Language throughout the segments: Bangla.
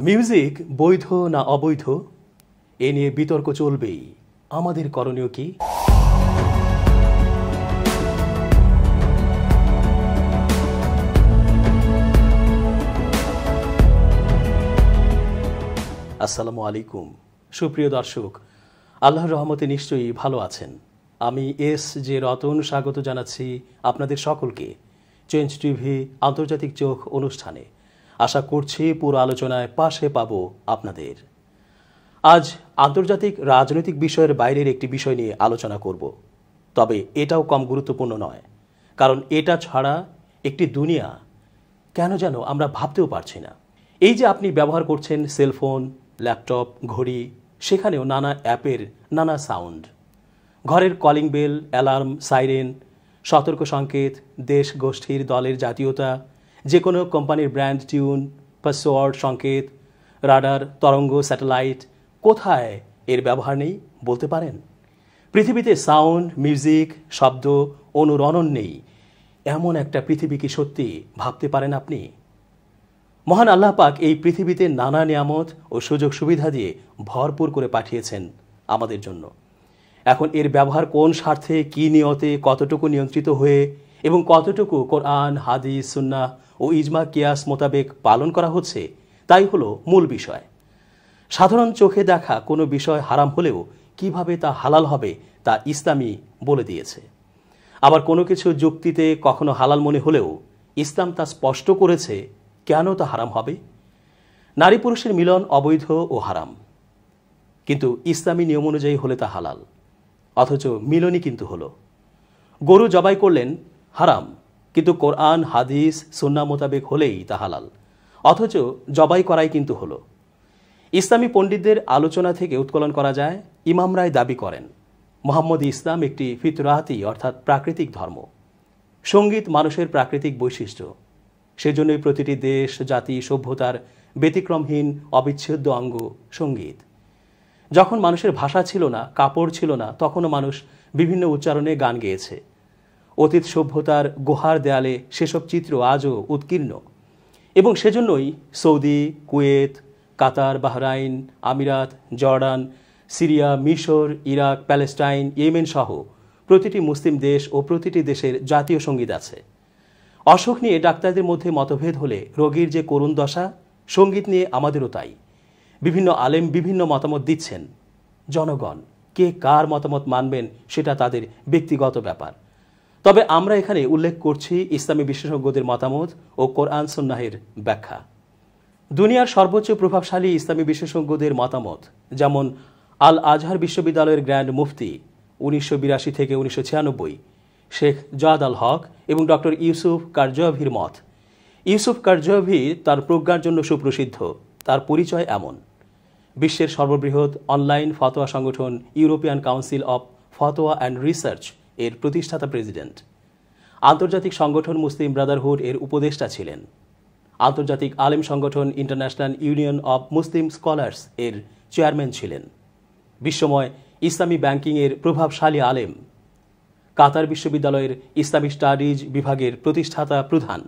মিউজিক বৈধ না অবৈধ এ নিয়ে বিতর্ক চলবেই। আমাদের করণীয় কি? আসসালামু আলাইকুম সুপ্রিয় দর্শক, আল্লাহর রহমতে নিশ্চয়ই ভালো আছেন। আমি জে রতন স্বাগত জানাচ্ছি আপনাদের সকলকে চেঞ্জ টিভি আন্তর্জাতিক চোখ অনুষ্ঠানে। আশা করছি পুরো আলোচনায় পাশে পাবো আপনাদের। আজ আন্তর্জাতিক রাজনৈতিক বিষয়ের বাইরের একটি বিষয় নিয়ে আলোচনা করব, তবে এটাও কম গুরুত্বপূর্ণ নয়, কারণ এটা ছাড়া একটি দুনিয়া কেন যেন আমরা ভাবতেও পারছি না। এই যে আপনি ব্যবহার করছেন সেলফোন, ল্যাপটপ, ঘড়ি, সেখানেও নানা অ্যাপের নানা সাউন্ড, ঘরের কলিং বেল, অ্যালার্ম, সাইরেন, সতর্ক সংকেত, দেশ গোষ্ঠীর দলের জাতীয়তা, যে কোনো কোম্পানির ব্র্যান্ড টিউন, পাসওয়ার্ড সংকেত, রাডার, তরঙ্গ, স্যাটেলাইট, কোথায় এর ব্যবহার নেই বলতে পারেন? পৃথিবীতে সাউন্ড, মিউজিক, শব্দ, অনুরণন নেই এমন একটা পৃথিবী কি সত্যি ভাবতে পারেন আপনি? মহান আল্লাহ পাক এই পৃথিবীতে নানা নিয়ামত ও সুযোগ সুবিধা দিয়ে ভরপুর করে পাঠিয়েছেন আমাদের জন্য। এখন এর ব্যবহার কোন স্বার্থে, কি নিয়তে, কতটুকু নিয়ন্ত্রিত হয়ে এবং কতটুকু কোরআন, হাদিস, সুন্নাহ ও ইজমা কিয়াস মোতাবেক পালন করা হচ্ছে, তাই হলো মূল বিষয়। সাধারণ চোখে দেখা কোনো বিষয় হারাম হলেও কিভাবে তা হালাল হবে তা ইসলামই বলে দিয়েছে। আবার কোনো কিছু যুক্তিতে কখনো হালাল মনে হলেও ইসলাম তা স্পষ্ট করেছে কেন তা হারাম হবে। নারী পুরুষের মিলন অবৈধ ও হারাম, কিন্তু ইসলামী নিয়ম অনুযায়ী হলে তা হালাল, অথচ মিলনই কিন্তু হলো। গরু জবাই করলেন হারাম, কিন্তু কোরআন, হাদিস, সুন্নাহ মোতাবেক হলেই তা হালাল, অথচ জবাই করাই কিন্তু হলো। ইসলামী পণ্ডিতদের আলোচনা থেকে উৎকলন করা যায়, ইমামরাই দাবি করেন মোহাম্মদ ইসলাম একটি ফিতরাতি অর্থাৎ প্রাকৃতিক ধর্ম। সঙ্গীত মানুষের প্রাকৃতিক বৈশিষ্ট্য, সেজন্যই প্রতিটি দেশ, জাতি, সভ্যতার ব্যতিক্রমহীন অবিচ্ছেদ্য অঙ্গ সঙ্গীত। যখন মানুষের ভাষা ছিল না, কাপড় ছিল না, তখনও মানুষ বিভিন্ন উচ্চারণে গান গেয়েছে। অতীত সভ্যতার গুহার দেয়ালে সেসব চিত্র আজও উৎকীর্ণ, এবং সেজন্যই সৌদি, কুয়েত, কাতার, বাহরাইন, আমিরাত, জর্ডান, সিরিয়া, মিশর, ইরাক, প্যালেস্টাইন, ইয়েমেন সহ প্রতিটি মুসলিম দেশ ও প্রতিটি দেশের জাতীয় সঙ্গীত আছে। অসুখ নিয়ে ডাক্তারদের মধ্যে মতভেদ হলে রোগীর যে করুণ দশা, সঙ্গীত নিয়ে আমাদেরও তাই। বিভিন্ন আলেম বিভিন্ন মতামত দিচ্ছেন, জনগণ কে কার মতামত মানবেন সেটা তাদের ব্যক্তিগত ব্যাপার। তবে আমরা এখানে উল্লেখ করছি ইসলামী বিশেষজ্ঞদের মতামত ও কোরআন সুন্নাহের ব্যাখ্যা। দুনিয়ার সর্বোচ্চ প্রভাবশালী ইসলামী বিশেষজ্ঞদের মতামত, যেমন আল আজহার বিশ্ববিদ্যালয়ের গ্র্যান্ড মুফতি 1982 থেকে 1996 শেখ জাদ আল হক এবং ডক্টর ইউসুফ কারজাভির মত। ইউসুফ কারজাভি তার প্রজ্ঞার জন্য সুপ্রসিদ্ধ। তার পরিচয় এমন: বিশ্বের সর্ববৃহৎ অনলাইন ফতোয়া সংগঠন ইউরোপিয়ান কাউন্সিল অব ফতোয়া অ্যান্ড রিসার্চ এর প্রতিষ্ঠাতা প্রেসিডেন্ট। আন্তর্জাতিক সংগঠন মুসলিম ব্রাদারহুড এর উপদেষ্টা ছিলেন। আন্তর্জাতিক আলেম সংগঠন international union of Muslim scholars এর চেয়ারম্যান ছিলেন। বিশ্বময় ইসলামী ব্যাংকিং এর প্রভাবশালী আলেম। কাতার বিশ্ববিদ্যালয়ের ইসলামী স্টাডিজ বিভাগের প্রতিষ্ঠাতা প্রধান।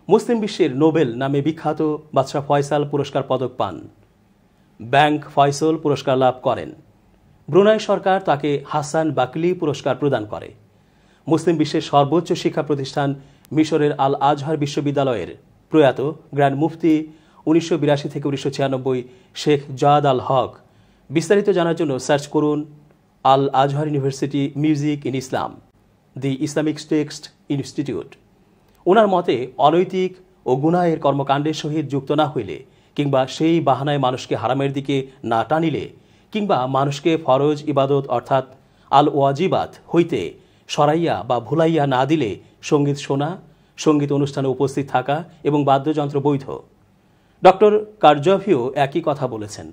মুসলিম বিশ্বের নোবেল নামে বিখ্যাত বাদশাহ ফয়সাল পুরস্কার পদক পান। ব্যাংক ফয়সল পুরস্কার লাভ করেন। ব্রুনাই সরকার তাকে হাসান বাকলি পুরস্কার প্রদান করে। মুসলিম বিশ্বের সর্বোচ্চ শিক্ষা প্রতিষ্ঠান মিশরের আল আজহার বিশ্ববিদ্যালয়ের প্রয়াত গ্র্যান্ড মুফতি 1982 থেকে 1996 শেখ জাদ আল হক। বিস্তারিত জানার জন্য সার্চ করুন Al Azhar university music in Islam, the Islamic text institute. ওনার মতে অনৈতিক ও গুনাহের কর্মকাণ্ডের সহিত যুক্ত না হইলে, কিংবা সেই বাহানায় মানুষকে হারামের দিকে না টানিলে, কিংবা মানুষকে ফরজ ইবাদত অর্থাৎ আল ওয়াজিবাত হইতে সরাইয়া বা ভুলাইয়া না দিলে সঙ্গীত শোনা, সঙ্গীত অনুষ্ঠানে উপস্থিত থাকা এবং বাদ্যযন্ত্র বৈধ। ডক্টর কারজাভিও একই কথা বলেছেন।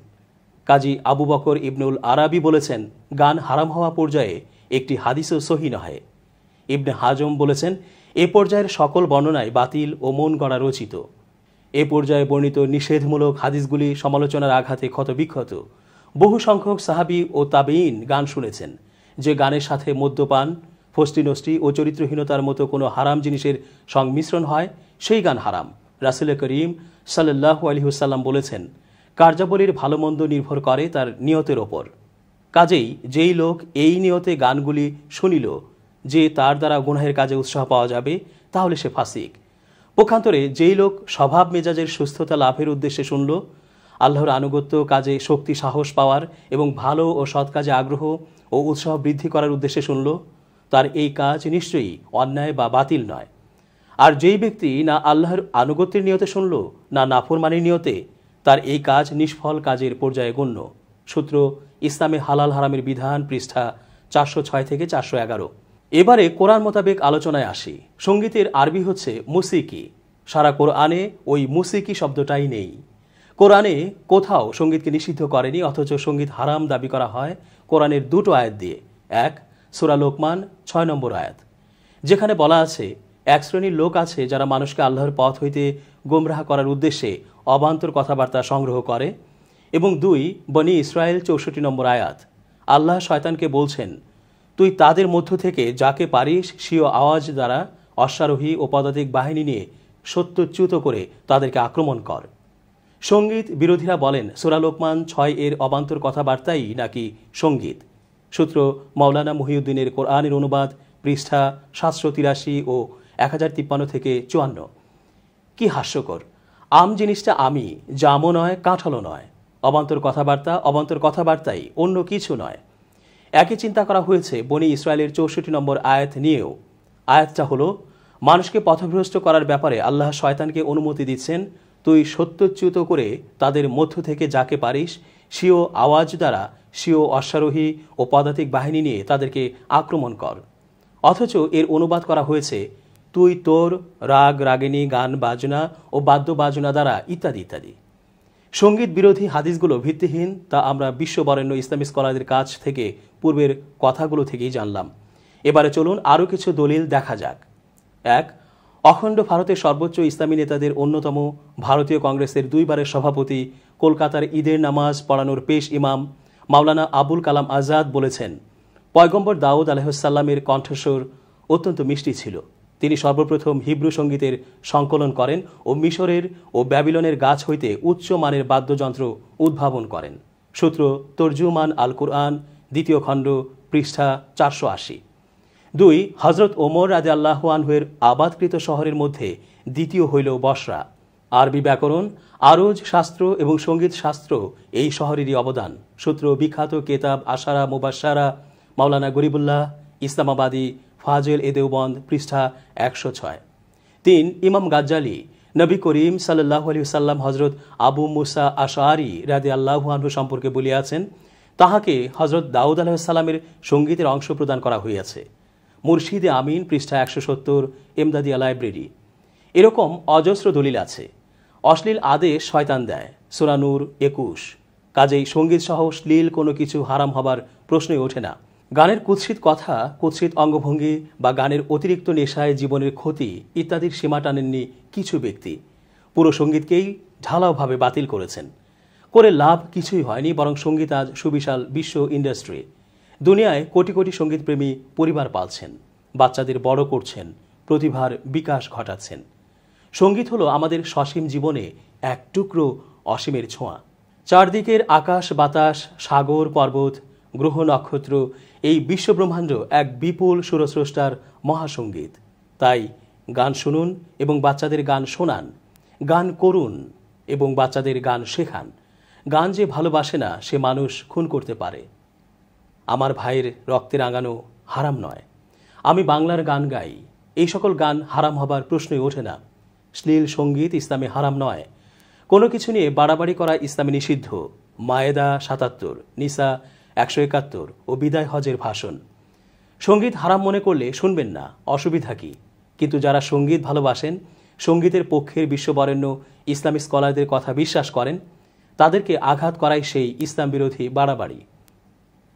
কাজী আবু বকর ইবনুল আরাবি বলেছেন, গান হারাম হওয়া পর্যায়ে একটি হাদিসও সহি নহে। ইবনে হাজম বলেছেন, এ পর্যায়ের সকল বর্ণনায় বাতিল ও মন গড়া রচিত। এ পর্যায়ে বর্ণিত নিষেধমূলক হাদিসগুলি সমালোচনার আঘাতে ক্ষতবিক্ষত। বহু সংখ্যক সাহাবী ও তাবেঈন গান শুনেছেন। যে গানের সাথে মদ্যপান, ফষ্টি নষ্টি ও চরিত্রহীনতার মতো কোনো হারাম জিনিসের সংমিশ্রণ হয়, সেই গান হারাম। রাসূল করিম সাল্লাল্লাহু আলাইহি ওয়াসাল্লাম বলেছেন, কার্যাবলীর ভালো মন্দ নির্ভর করে তার নিয়তের ওপর। কাজেই যেই লোক এই নিয়তে গানগুলি শুনিল যে তার দ্বারা গুনাহের কাজে উৎসাহ পাওয়া যাবে, তাহলে সে ফাসিক। পক্ষান্তরে যেই লোক স্বভাব মেজাজের সুস্থতা লাভের উদ্দেশ্যে শুনল, আল্লাহর আনুগত্য কাজে শক্তি সাহস পাওয়ার এবং ভালো ও সৎ কাজে আগ্রহ ও উৎসাহ বৃদ্ধি করার উদ্দেশ্যে শুনল, তার এই কাজ নিশ্চয়ই অন্যায় বা বাতিল নয়। আর যেই ব্যক্তি না আল্লাহর আনুগত্যের নিয়তে শুনল, না নাফরমানির নিয়তে, তার এই কাজ নিষ্ফল কাজের পর্যায়ে গণ্য। সূত্র ইসলামে হালাল হারামের বিধান, পৃষ্ঠা 406 থেকে 411। এবারে কোরআন মোতাবেক আলোচনায় আসি। সঙ্গীতের আরবি হচ্ছে মুসিকি। সারা কোরআনে ওই মুসিকি শব্দটাই নেই। কোরআনে কোথাও সঙ্গীতকে নিষিদ্ধ করেনি, অথচ সঙ্গীত হারাম দাবি করা হয় কোরআনের দুটো আয়াত দিয়ে। এক, সূরা লোকমান 6 নম্বর আয়াত, যেখানে বলা আছে, এক শ্রেণীর লোক আছে যারা মানুষকে আল্লাহর পথ হইতে গোমরাহ করার উদ্দেশ্যে অবান্তর কথাবার্তা সংগ্রহ করে। এবং 2, বনি ইসরায়েল 64 নম্বর আয়াত, আল্লাহ শয়তানকে বলছেন, তুই তাদের মধ্য থেকে যাকে পারিস স্বীয় আওয়াজ দ্বারা অশ্বারোহী ও পদাতিক বাহিনী নিয়ে সত্যচ্যুত করে তাদেরকে আক্রমণ কর। সঙ্গীত বিরোধীরা বলেন, সূরা লোকমান 6 এর অবান্তর কথাবার্তাই নাকি সঙ্গীত। সূত্র মাওলানা মুহিউদ্দিনের কোরআনের অনুবাদ, পৃষ্ঠা 783 ও 1053 থেকে 54। কি হাস্যকর! আম জিনিসটা আমি, জামও নয়, কাঁঠালও নয়। অবান্তর কথাবার্তাই, অন্য কিছু নয়। একই চিন্তা করা হয়েছে বনি ইসরায়েলের 64 নম্বর আয়াত নিয়েও। আয়াতটা হলো, মানুষকে পথভ্রষ্ট করার ব্যাপারে আল্লাহ শয়তানকে অনুমতি দিচ্ছেন, তুই সত্যচ্যুত করে তাদের মধ্য থেকে যাকে পারিস স্বীয় আওয়াজ দ্বারা স্বীয় অশ্বারোহী ও পদাতিক বাহিনী নিয়ে তাদেরকে আক্রমণ কর। অথচ এর অনুবাদ করা হয়েছে, তুই তোর রাগ রাগিনী গান বাজনা ও বাদ্য বাজনা দ্বারা ইত্যাদি ইত্যাদি। সঙ্গীত বিরোধী হাদিসগুলো ভিত্তিহীন, তা আমরা বিশ্ববরেণ্য ইসলামী স্কলারদের কাছ থেকে পূর্বের কথাগুলো থেকেই জানলাম। এবারে চলুন আরও কিছু দলিল দেখা যাক। 1, অখণ্ড ভারতের সর্বোচ্চ ইসলামী নেতাদের অন্যতম ভারতীয় কংগ্রেসের 2 বারের সভাপতি, কলকাতার ঈদের নামাজ পড়ানোর পেশ ইমাম মাওলানা আবুল কালাম আজাদ বলেছেন, পয়গম্বর দাউদ আলাইহিসসালামের কণ্ঠস্বর অত্যন্ত মিষ্টি ছিল। তিনি সর্বপ্রথম হিব্রু সঙ্গীতের সংকলন করেন ও মিশরের ও ব্যাবিলনের গাছ হইতে উচ্চ মানের বাদ্যযন্ত্র উদ্ভাবন করেন। সূত্র তর্জুমান আল কুরআন, 2য় খণ্ড, পৃষ্ঠা 480। 2, হজরত ওমর রাদিয়াল্লাহু আনহুর আবাদকৃত শহরের মধ্যে দ্বিতীয় হইল বসরা। আরবি ব্যাকরণ, আরজ শাস্ত্র এবং সঙ্গীত শাস্ত্র এই শহরেরই অবদান। সূত্র বিখ্যাত কেতাব আশারা মুবাশশারা, মাওলানা গরিবুল্লাহ ইসলামাবাদী, ফাজেল এ দেওবন্দ, পৃষ্ঠা 106। 3, ইমাম গাজ্জালি নবী করিম সাল্লাল্লাহু আলাইহি ওয়াসাল্লাম হজরত আবু মুসা আশআরী রাদিয়াল্লাহু আনহু সম্পর্কে বলিয়াছেন, তাহাকে হজরত দাউদ আলাইহিস সালামের সঙ্গীতের অংশ প্রদান করা হইয়াছে। মুরশিদে আমিন, পৃষ্ঠা 170, এমদাদিয়া লাইব্রেরি। এরকম অজস্র দলিল আছে। অশ্লীল আদেশ শয়তান দেয়, সূরা নূর 21। কাজেই সঙ্গীত সহ শ্লীল কোনো কিছু হারাম হবার প্রশ্নই ওঠে না। গানের কুৎসিত কথা, কুৎসিত অঙ্গভঙ্গি বা গানের অতিরিক্ত নেশায় জীবনের ক্ষতি ইত্যাদির সীমা টানেননি কিছু ব্যক্তি। পুরো সঙ্গীতকেই ঢালাওভাবে বাতিল করেছেন। করে লাভ কিছুই হয়নি, বরং সঙ্গীত আজ সুবিশাল বিশ্ব ইন্ডাস্ট্রি। দুনিয়ায় কোটি কোটি সঙ্গীতপ্রেমী পরিবার পালছেন, বাচ্চাদের বড় করছেন, প্রতিভার বিকাশ ঘটাচ্ছেন। সঙ্গীত হলো আমাদের সসীম জীবনে এক টুকরো অসীমের ছোঁয়া। চারদিকের আকাশ বাতাস, সাগর পর্বত, গ্রহ নক্ষত্র, এই বিশ্বব্রহ্মাণ্ড এক বিপুল সুরস্রষ্টার মহাসঙ্গীত। তাই গান শুনুন এবং বাচ্চাদের গান শোনান, গান করুন এবং বাচ্চাদের গান শেখান। গান যে ভালোবাসে না সে মানুষ খুন করতে পারে। আমার ভাইয়ের রক্তে রাঙানো হারাম নয়। আমি বাংলার গান গাই, এই সকল গান হারাম হবার প্রশ্নই ওঠে না। শ্লীল সঙ্গীত ইসলামে হারাম নয়। কোনো কিছু নিয়ে বাড়াবাড়ি করা ইসলামে নিষিদ্ধ। মায়েদা 77, নিসা 171 ও বিদায় হজের ভাষণ। সঙ্গীত হারাম মনে করলে শুনবেন না, অসুবিধা কি? কিন্তু যারা সঙ্গীত ভালোবাসেন, সঙ্গীতের পক্ষের বিশ্ববরেণ্য ইসলামী স্কলারদের কথা বিশ্বাস করেন, তাদেরকে আঘাত করাই সেই ইসলাম বিরোধী বাড়াবাড়ি।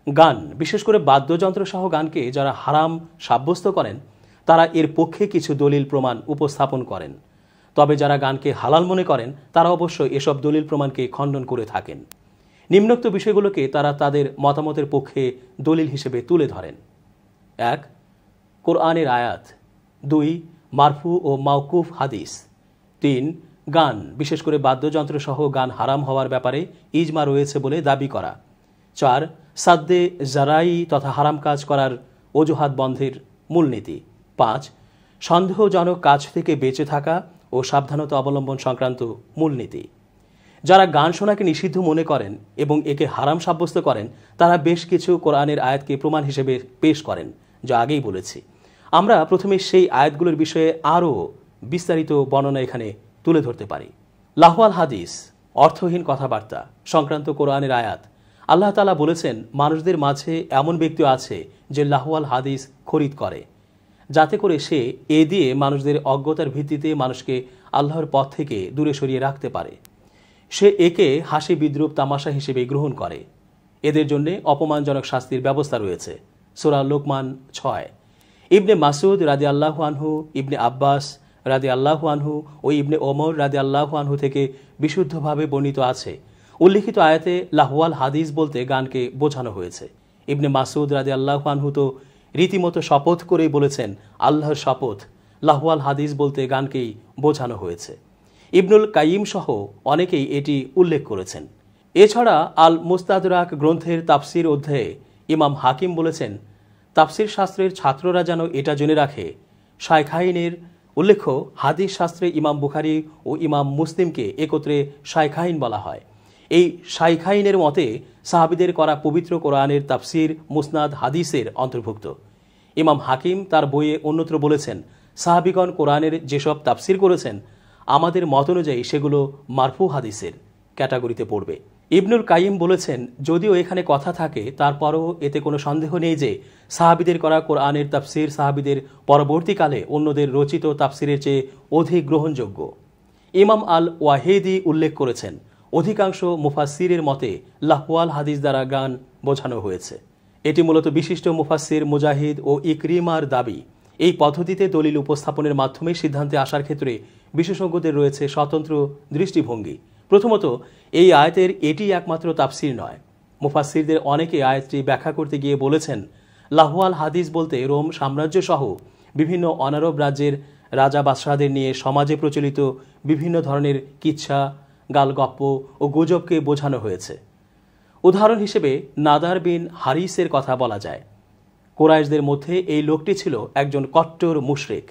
গান, বিশেষ করে বাদ্যযন্ত্র সহ গানকে যারা হারাম সাব্যস্ত করেন, তারা এর পক্ষে কিছু দলিল প্রমাণ উপস্থাপন করেন। তবে যারা গানকে হালাল মনে করেন, তারা অবশ্য এসব দলিল প্রমাণকে খণ্ডন করে থাকেন। নিম্নোক্ত বিষয়গুলোকে তারা তাদের মতামতের পক্ষে দলিল হিসেবে তুলে ধরেন। 1, কোরআনের আয়াত। 2, মারফু ও মাওকুফ হাদিস। 3, গান, বিশেষ করে বাদ্যযন্ত্র সহ গান হারাম হওয়ার ব্যাপারে ইজমা রয়েছে বলে দাবি করা। 4. সাদ্দে জারাই তথা হারাম কাজ করার অজুহাত বন্ধের মূলনীতি। 5. সন্দেহজনক কাজ থেকে বেঁচে থাকা ও সাবধানতা অবলম্বন সংক্রান্ত মূলনীতি। যারা গান শোনাকে নিষিদ্ধ মনে করেন এবং একে হারাম সাব্যস্ত করেন, তারা বেশ কিছু কোরআনের আয়াতকে প্রমাণ হিসেবে পেশ করেন, যা আগেই বলেছি। আমরা প্রথমে সেই আয়াতগুলোর বিষয়ে আরও বিস্তারিত বর্ণনা এখানে তুলে ধরতে পারি। লাহওয়াল হাদিস, অর্থহীন কথাবার্তা সংক্রান্ত কোরআনের আয়াত। আল্লাহ তাআলা বলেছেন, মানুষদের মাঝে এমন ব্যক্তিও আছে যে লাহওয়াল হাদিস খরিদ করে, যাতে করে সে এ দিয়ে মানুষদের অজ্ঞতার ভিত্তিতে মানুষকে আল্লাহর পথ থেকে দূরে সরিয়ে রাখতে পারে। সে একে হাসি বিদ্রুপ তামাশা হিসেবে গ্রহণ করে। এদের জন্য অপমানজনক শাস্তির ব্যবস্থা রয়েছে। সূরা লোকমান 6। ইবনে মাসুদ রাদিয়াল্লাহু আনহু, ইবনে আব্বাস রাদিয়াল্লাহু আনহু ও ইবনে ওমর রাদিয়াল্লাহু আনহু থেকে বিশুদ্ধভাবে বর্ণিত আছে, উল্লিখিত আয়াতে লাহওয়াল হাদিস বলতে গানকে বোঝানো হয়েছে। ইবনে মাসুদ রাদিয়াল্লাহু আনহু তো রীতিমতো শপথ করেই বলেছেন, আল্লাহর শপথ, লাহওয়াল হাদিস বলতে গানকেই বোঝানো হয়েছে। ইবনুল কাইয়িম সহ অনেকেই এটি উল্লেখ করেছেন। এছাড়া আল মুস্তাদরাক গ্রন্থের তাফসির অধ্যায়ে ইমাম হাকিম বলেছেন, তাফসির শাস্ত্রের ছাত্ররা যেন এটা জেনে রাখে, শায়খাইনের উল্লেখ্য হাদিস শাস্ত্রে ইমাম বুখারী ও ইমাম মুসলিমকে একত্রে শায়খাইন বলা হয়। এই শায়খাইনের মতে সাহাবীদের করা পবিত্র কোরআনের তাফসির মুসনাদ হাদিসের অন্তর্ভুক্ত। ইমাম হাকিম তার বইয়ে অন্যত্র বলেছেন, সাহাবীগণ কোরআনের যেসব তাফসির করেছেন, আমাদের মত অনুযায়ী সেগুলো মারফু হাদিসের ক্যাটাগরিতে পড়বে। ইবনুল কাইয়িম বলেছেন, যদিও এখানে কথা থাকে, তারপরও এতে কোনো সন্দেহ নেই যে সাহাবীদের করা কোরআনের তাফসির সাহাবীদের পরবর্তীকালে অন্যদের রচিত তাফসিরের চেয়ে অধিক গ্রহণযোগ্য। ইমাম আল ওয়াহিদি উল্লেখ করেছেন, অধিকাংশ মুফাসসিরের মতে লাহওয়াল হাদিস দ্বারা গান বোঝানো হয়েছে। এটি মূলত বিশিষ্ট মুফাসসির মুজাহিদ ও ইকরিমার দাবি। এই পদ্ধতিতে দলিল উপস্থাপনের মাধ্যমে সিদ্ধান্তে আসার ক্ষেত্রে বিশেষজ্ঞদের রয়েছে স্বতন্ত্র দৃষ্টিভঙ্গি। প্রথমত, এই আয়াতের এটি একমাত্র তাফসির নয়। মুফাসসিরদের অনেকে আয়াতটি ব্যাখ্যা করতে গিয়ে বলেছেন, লাহওয়াল হাদিস বলতে রোম সাম্রাজ্য সহ বিভিন্ন অনারব রাজ্যের রাজা বাদশাহদের নিয়ে সমাজে প্রচলিত বিভিন্ন ধরনের কিচ্ছা, গালগপ্প ও গুজবকে বোঝানো হয়েছে। উদাহরণ হিসেবে নাদার বিন হারিসের কথা বলা যায়। কুরাইশদের মধ্যে এই লোকটি ছিল একজন কট্টর মুশরিক।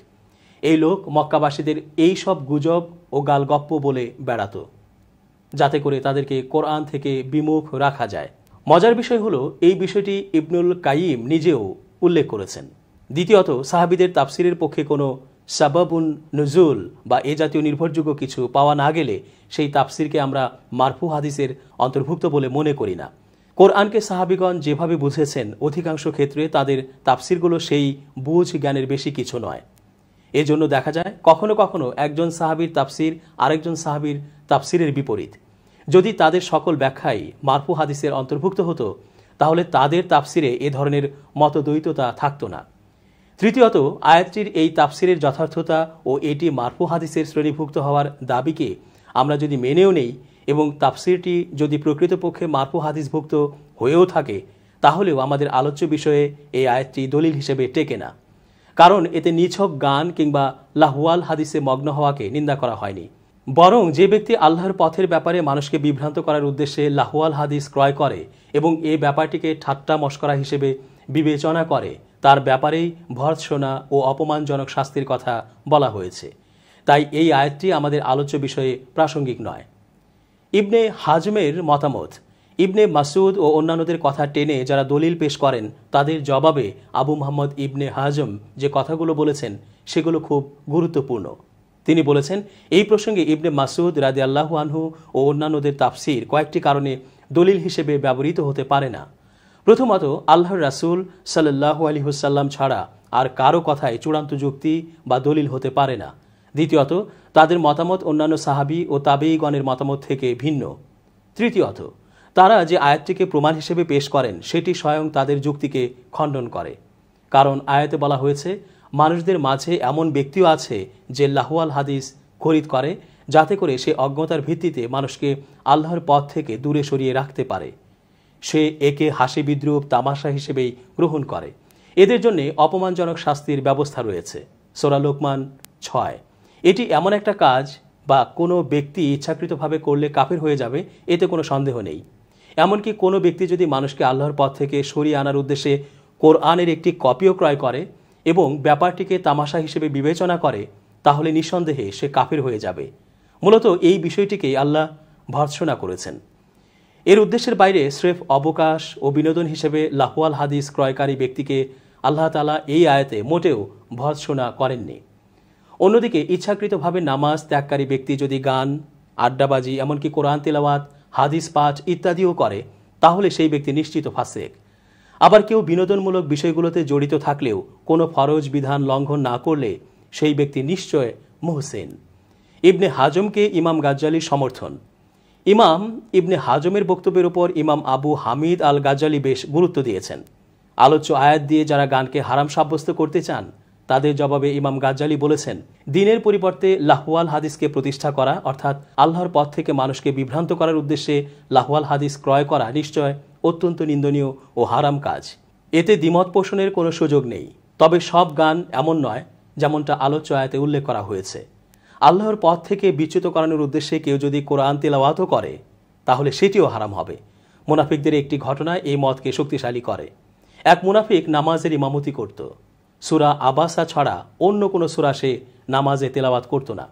এই লোক মক্কাবাসীদের এই সব গুজব ও গালগপ্প বলে বেড়াত, যাতে করে তাদেরকে কোরআন থেকে বিমুখ রাখা যায়। মজার বিষয় হলো, এই বিষয়টি ইবনুল কাইয়িম নিজেও উল্লেখ করেছেন। দ্বিতীয়ত, সাহাবীদের তাফসিরের পক্ষে কোনো সাবাবুন নুজুল বা এ জাতীয় নির্ভরযোগ্য কিছু পাওয়া না গেলে সেই তাফসিরকে আমরা মারফু হাদিসের অন্তর্ভুক্ত বলে মনে করি না। কোরআনকে সাহাবীগণ যেভাবে বুঝেছেন, অধিকাংশ ক্ষেত্রে তাদের তাফসিরগুলো সেই বুঝ জ্ঞানের বেশি কিছু নয়। এজন্য দেখা যায় কখনো কখনো একজন সাহাবীর তাফসির আরেকজন সাহাবীর তাফসিরের বিপরীত। যদি তাদের সকল ব্যাখ্যাই মারফু হাদিসের অন্তর্ভুক্ত হতো, তাহলে তাদের তাফসিরে এ ধরনের মতদ্বৈততা থাকতো না। তৃতীয়ত, আয়াতটির এই তাফসিরের যথার্থতা ও এটি মারফু হাদিসের শ্রেণীভুক্ত হওয়ার দাবিকে আমরা যদি মেনেও নেই এবং তাফসিরটি যদি প্রকৃতপক্ষে মারফু হাদিসভুক্ত হয়েও থাকে, তাহলেও আমাদের আলোচ্য বিষয়ে এই আয়াতটি দলিল হিসেবে টেকে না। কারণ এতে নিছক গান কিংবা লাহওয়াল হাদিসে মগ্ন হওয়াকে নিন্দা করা হয়নি। বরং যে ব্যক্তি আল্লাহর পথের ব্যাপারে মানুষকে বিভ্রান্ত করার উদ্দেশ্যে লাহওয়াল হাদিস ক্রয় করে এবং এই ব্যাপারটিকে ঠাট্টা মশকরা হিসেবে বিবেচনা করে, তার ব্যাপারেই ভর্ৎসনা ও অপমানজনক শাস্তির কথা বলা হয়েছে। তাই এই আয়াতটি আমাদের আলোচ্য বিষয়ে প্রাসঙ্গিক নয়। ইবনে হাজমের মতামত, ইবনে মাসুদ ও অন্যান্যদের কথা টেনে যারা দলিল পেশ করেন, তাদের জবাবে আবু মুহাম্মদ ইবনে হাজম যে কথাগুলো বলেছেন সেগুলো খুব গুরুত্বপূর্ণ। তিনি বলেছেন, এই প্রসঙ্গে ইবনে মাসুদ রাদিয়াল্লাহু আনহু ও অন্যান্যদের তাফসির কয়েকটি কারণে দলিল হিসেবে ব্যবহৃত হতে পারে না। প্রথমত, আল্লাহর রাসূল সাল্লাল্লাহু আলাইহি ওয়াসাল্লাম ছাড়া আর কারো কথায় চূড়ান্ত যুক্তি বা দলিল হতে পারে না। দ্বিতীয়ত, তাদের মতামত অন্যান্য সাহাবী ও তাবেঈগণের মতামত থেকে ভিন্ন। তৃতীয়ত, তারা যে আয়াতটিকে প্রমাণ হিসেবে পেশ করেন সেটি স্বয়ং তাদের যুক্তিকে খণ্ডন করে। কারণ আয়াতে বলা হয়েছে, মানুষদের মাঝে এমন ব্যক্তিও আছে যে লাহওয়াল হাদিস খরিদ করে, যাতে করে সে অজ্ঞতার ভিত্তিতে মানুষকে আল্লাহর পথ থেকে দূরে সরিয়ে রাখতে পারে। সে একে হাসি বিদ্রুপ তামাশা হিসেবেই গ্রহণ করে। এদের জন্য অপমানজনক শাস্তির ব্যবস্থা রয়েছে। সূরা লোকমান 6। এটি এমন একটা কাজ বা কোনো ব্যক্তি ইচ্ছাকৃতভাবে করলে কাফের হয়ে যাবে এতে কোনো সন্দেহ নেই। এমনকি কোনো ব্যক্তি যদি মানুষকে আল্লাহর পথ থেকে সরিয়ে আনার উদ্দেশ্যে কোরআনের একটি কপিও ক্রয় করে এবং ব্যাপারটিকে তামাশা হিসেবে বিবেচনা করে, তাহলে নিঃসন্দেহে সে কাফের হয়ে যাবে। মূলত এই বিষয়টিকেই আল্লাহ ভর্ৎসনা করেছেন। এর উদ্দেশ্যের বাইরে স্রেফ অবকাশ ও বিনোদন হিসেবে লাহওয়াল হাদিস ক্রয়কারী ব্যক্তিকে আল্লাহ তাআলা এই আয়াতে মোটেও ভর্ৎসনা করেননি। অন্যদিকে ইচ্ছাকৃতভাবে নামাজ ত্যাগকারী ব্যক্তি যদি গান, আড্ডাবাজি, এমনকি কোরআন তেলাওয়াত, হাদিস পাঠ ইত্যাদিও করে, তাহলে সেই ব্যক্তি নিশ্চিত ফাসেক। আবার কেউ বিনোদনমূলক বিষয়গুলোতে জড়িত থাকলেও কোনো ফরজ বিধান লঙ্ঘন না করলে সেই ব্যক্তি নিশ্চয় মুহসিন। ইবনে হাজমকে ইমাম গাজ্জালির সমর্থন। ইমাম ইবনে হাজমের বক্তব্যের উপর ইমাম আবু হামিদ আল গাজ্জালি বেশ গুরুত্ব দিয়েছেন। আলোচ্য আয়াত দিয়ে যারা গানকে হারাম সাব্যস্ত করতে চান, তাদের জবাবে ইমাম গাজ্জালি বলেছেন, দিনের পরিবর্তে লাহওয়াল হাদিসকে প্রতিষ্ঠা করা অর্থাৎ আল্লাহর পথ থেকে মানুষকে বিভ্রান্ত করার উদ্দেশ্যে লাহওয়াল হাদিস ক্রয় করা নিশ্চয় অত্যন্ত নিন্দনীয় ও হারাম কাজ। এতে দ্বিমত পোষণের কোনো সুযোগ নেই। তবে সব গান এমন নয় যেমনটা আলোচ্য আয়াতে উল্লেখ করা হয়েছে। আল্লাহর পথ থেকে বিচ্যুত করানোর উদ্দেশ্যে কেউ যদি কোরআন তিলাওয়াতও করে, তাহলে সেটিও হারাম হবে। মুনাফিকদের একটি ঘটনা এই মতকে শক্তিশালী করে। এক মুনাফিক নামাজের ইমামতি করত। সূরা আবাসা ছাড়া অন্য কোনো সূরা সে নামাজে তেলাওয়াত করত না।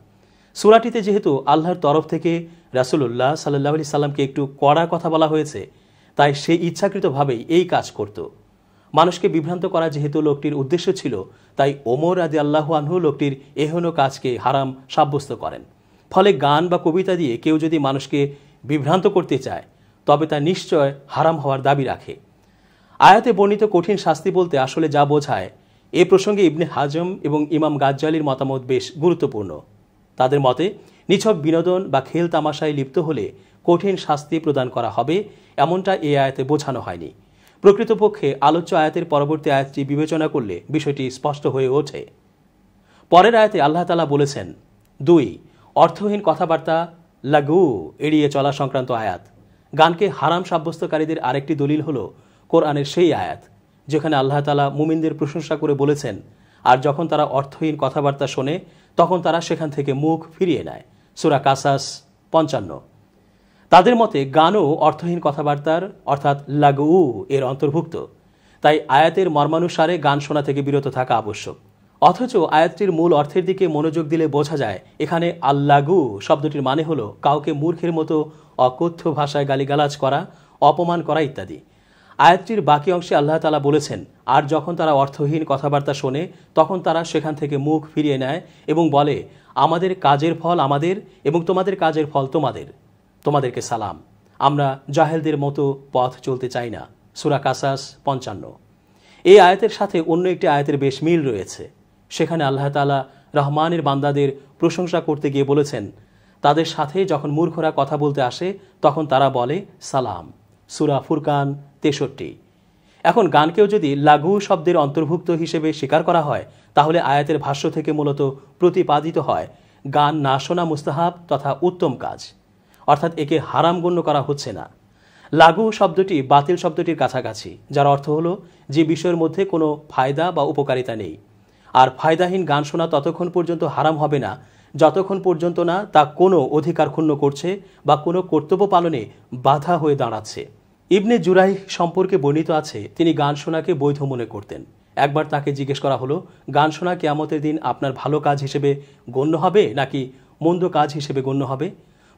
সূরাটিতে যেহেতু আল্লাহর তরফ থেকে রাসূলুল্লাহ সাল্লাল্লাহু আলাইহি সাল্লামকে একটু কড়া কথা বলা হয়েছে, তাই সে ইচ্ছাকৃতভাবেই এই কাজ করত। মানুষকে বিভ্রান্ত করা যেহেতু লোকটির উদ্দেশ্য ছিল, তাই ওমর রাদিয়াল্লাহু আনহু লোকটির এহেন কাজকে হারাম সাব্যস্ত করেন। ফলে গান বা কবিতা দিয়ে কেউ যদি মানুষকে বিভ্রান্ত করতে চায়, তবে তা নিশ্চয় হারাম হওয়ার দাবি রাখে। আয়াতে বর্ণিত কঠিন শাস্তি বলতে আসলে যা বোঝায়, এ প্রসঙ্গে ইবনে হাজম এবং ইমাম গাজ্জালির মতামত বেশ গুরুত্বপূর্ণ। তাদের মতে নিছক বিনোদন বা খেল তামাশায় লিপ্ত হলে কঠিন শাস্তি প্রদান করা হবে, এমনটা এই আয়াতে বোঝানো হয়নি। প্রকৃতপক্ষে আলোচ্য আয়াতের পরবর্তী আয়াতটি বিবেচনা করলে বিষয়টি স্পষ্ট হয়ে ওঠে। পরের আয়াতে আল্লাহ তাআলা বলেছেন, 2 অর্থহীন কথাবার্তা লাগু এড়িয়ে চলা সংক্রান্ত আয়াত। গানকে হারাম সাব্যস্তকারীদের আরেকটি দলিল হল কোরআনের সেই আয়াত যেখানে আল্লাহ তাআলা মুমিনদের প্রশংসা করে বলেছেন, আর যখন তারা অর্থহীন কথাবার্তা শোনে তখন তারা সেখান থেকে মুখ ফিরিয়ে নেয়। সূরা কাসাস 55। তাদের মতে গানও অর্থহীন কথাবার্তার অর্থাৎ লাগু এর অন্তর্ভুক্ত। তাই আয়াতের মর্মানুসারে গান শোনা থেকে বিরত থাকা আবশ্যক। অথচ আয়াতটির মূল অর্থের দিকে মনোযোগ দিলে বোঝা যায় এখানে আল্লাগু শব্দটির মানে হলো কাউকে মূর্খের মতো অকথ্য ভাষায় গালিগালাজ করা, অপমান করা ইত্যাদি। আয়াতটির বাকি অংশে আল্লাহ তাআলা বলেছেন, আর যখন তারা অর্থহীন কথাবার্তা শোনে তখন তারা সেখান থেকে মুখ ফিরিয়ে নেয় এবং বলে, আমাদের কাজের ফল আমাদের এবং তোমাদের কাজের ফল তোমাদের, তোমাদেরকে সালাম, আমরা জাহেলদের মতো পথ চলতে চাই না। সূরা কাসাস 55। এই আয়াতের সাথে অন্য একটি আয়াতের বেশ মিল রয়েছে। সেখানে আল্লাহ তাআলা রহমানের বান্দাদের প্রশংসা করতে গিয়ে বলেছেন, তাদের সাথে যখন মূর্খরা কথা বলতে আসে তখন তারা বলে সালাম। সূরা ফুরকান 63। এখন গানকেও যদি লাগু শব্দের অন্তর্ভুক্ত হিসেবে স্বীকার করা হয়, তাহলে আয়াতের ভাষ্য থেকে মূলত প্রতিপাদিত হয় গান না শোনা মুস্তাহাব তথা উত্তম কাজ, অর্থাৎ একে হারাম গণ্য করা হচ্ছে না। লাগু শব্দটি বাতিল শব্দটির কাছাকাছি, যার অর্থ হলো যে বিষয়ের মধ্যে কোনো ফায়দা বা উপকারিতা নেই। আর ফায়দাহীন গান শোনা ততক্ষণ পর্যন্ত হারাম হবে না যতক্ষণ পর্যন্ত না তা কোনো অধিকার ক্ষুণ্ণ করছে বা কোনো কর্তব্য পালনে বাধা হয়ে দাঁড়াচ্ছে। ইবনে জুরাইহ সম্পর্কে বর্ণিত আছে, তিনি গান শোনাকে বৈধ মনে করতেন। একবার তাকে জিজ্ঞেস করা হলো, গান শোনা কিয়ামতের দিন আপনার ভালো কাজ হিসেবে গণ্য হবে নাকি মন্দ কাজ হিসেবে গণ্য হবে?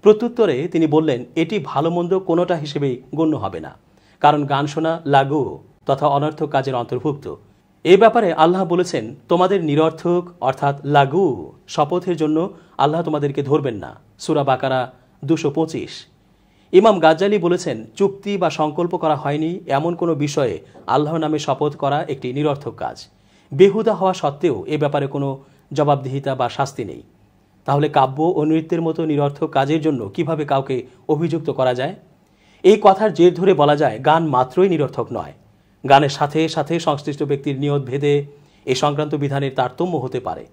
প্রত্যুত্তরে তিনি বললেন, এটি ভালো মন্দ কোনোটা হিসেবেই গণ্য হবে না, কারণ গান শোনা লাগু তথা অনর্থক কাজের অন্তর্ভুক্ত। এই ব্যাপারে আল্লাহ বলেছেন, তোমাদের নিরর্থক অর্থাৎ লাগু শপথের জন্য আল্লাহ তোমাদেরকে ধরবেন না। সূরা বাকারা 225। ইমাম গাজ্জালি বলেছেন, চুক্তি বা সংকল্প করা হয়নি এমন কোনো বিষয়ে আল্লাহর নামে শপথ করা একটি নিরর্থক কাজ। বেহুদা হওয়া সত্ত্বেও এ ব্যাপারে কোনো জবাবদিহিতা বা শাস্তি নেই। তাহলে কাব্য ও নৃত্যের মতো নিরর্থক কাজের জন্য কিভাবে কাউকে অভিযুক্ত করা যায়? এই কথার জের ধরে বলা যায়, গান মাত্রই নিরর্থক নয়, গানের সাথে সাথে সংশ্লিষ্ট ব্যক্তির নিয়ত ভেদে এ সংক্রান্ত বিধানের তারতম্য হতে পারে।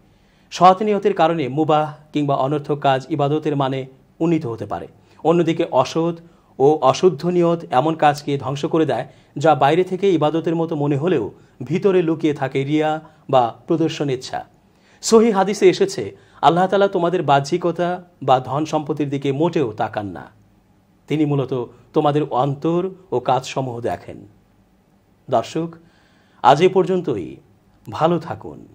সৎ নিয়তের কারণে মুবাহ কিংবা অনর্থক কাজ ইবাদতের মানে উন্নীত হতে পারে। অন্যদিকে অসৎ ও অশুদ্ধ নিয়ত এমন কাজকে ধ্বংস করে দেয় যা বাইরে থেকে ইবাদতের মতো মনে হলেও ভিতরে লুকিয়ে থাকে রিয়া বা প্রদর্শন ইচ্ছা। সহিহ হাদিসে এসেছে, আল্লাহ তাআলা তোমাদের বাহ্যিকতা বা ধন সম্পত্তির দিকে মোটেও তাকান না। তিনি মূলত তোমাদের অন্তর ও কাজসমূহ দেখেন। দর্শক, আজ এ পর্যন্তই। ভালো থাকুন।